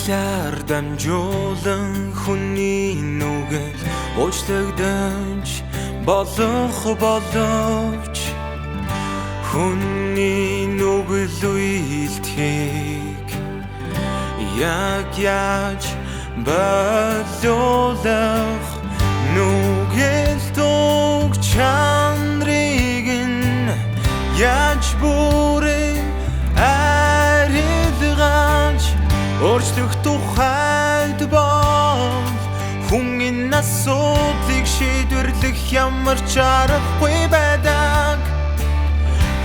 Баялаар дамжуулан хүний нүгэл уучлагдаж болох боловч хүний нүгэл үйлдэхийг яг яаж боловлох нүгэл дог чанарыг нь яаж бүрэн арилгаж өөрчлөх тухайд бол хүн энэ асуудлыг шийдвэрлэх ямар ч аргагүй байдаг.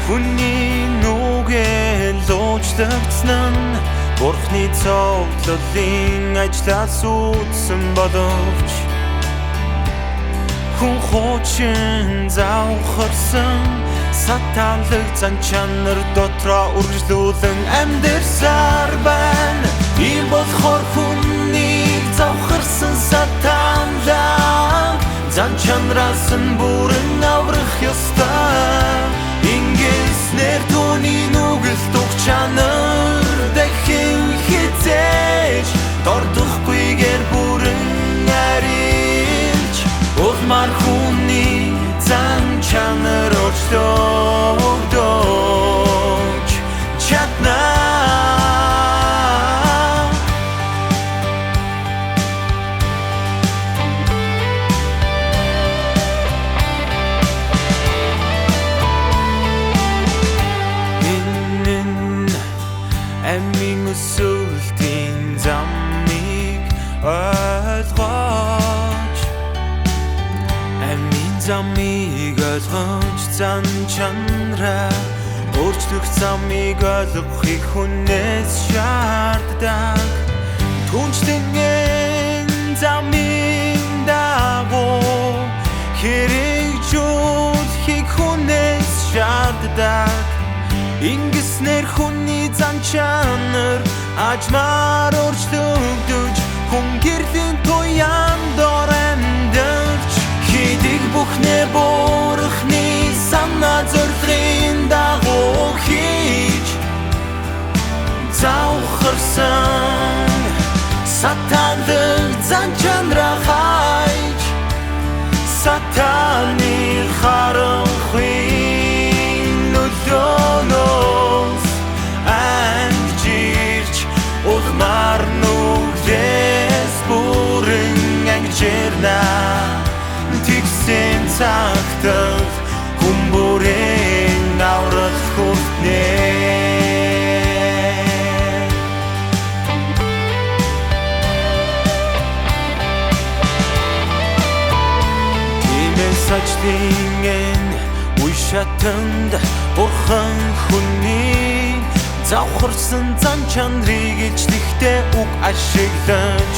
Хүний нүгэл уучлагдсан нь Бурхны цогцлолын ажлаас үүдсэн боловч хүн хуучин завхарсан сатанлаг зан чанар дотроо үргэлжлүүлэн амьдэрсаар байна. Ийм болохоор хүнийг завхарсан сатанлаг зан чанараас нь бүрэн аврах ёстой. Ингэснээр түүний нүгэл дух чанар дахин хизээж дордохгүйгээр бүрэн арилж улмаар хүний зан чанар өөрчлөгдөж чаднаа. Амийн өсөлтийн замыг ойлгож амийн замыг ойлгож зан чанараа өөрчлөх замыг ойлгохыг хүнээс шаарддаг. Түнчлэн замын дагуу хэрэгжүүлэхийг хүнээс шаарддаг. Ингэснээр хүний зан чанар ажмаар өөрчлөгдөж хүн гэрлийн туяан дор амьдарч хийдэг бүхнээ Бурхны санаа зорилгын дагуу хийж завхарсан сатанлаг зан чанараа хайж сатаны харанхуй нөлөөнөөс ангижирч улмаар нүглээс бүрэн ангижирна. Тэгсэн цагтал хүн бүрэн аврах хүртнэ. Тиймээс ажлын үе шатанд Бурхан хүний завхарсан зан чанарыг ижлэхтэй үг ашиглаж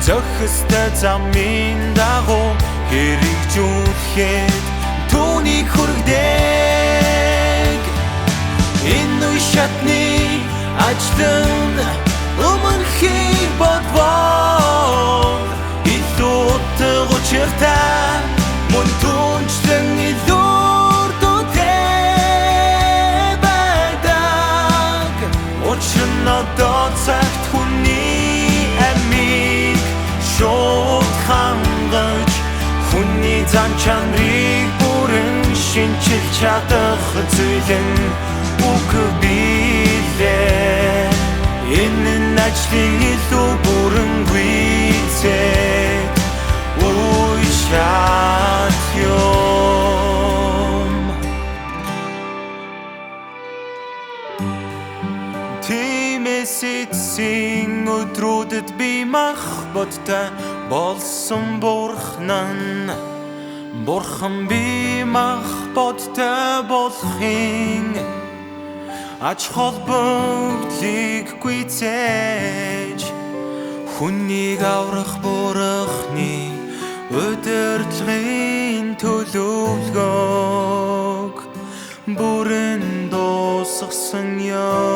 зохистой замын дагуу хэрэгжүүлэхэд түүнийг хүргэдэг. Энэ үе шатны ажлын өмнөхийг бодвол илүү утга учиртай мөн түнчлэн илүү одоо цагт хүний амийг шууд хангаж хүний зан чанарыг бүрэн шинчилж чадах зүйлэн үг билээ. Энэ ажлын илүү бүрэн гүйцэд үе шат юм. Тиймээс эцсийн өдрүүдэд би махбодтой болсон Бурхан би махбодтой болохын ач холбогдлыг гүйцээж хүнийг аврах Бурханы удирдлагын төлөвлөгөөг бүрэн дуусгасан ёо.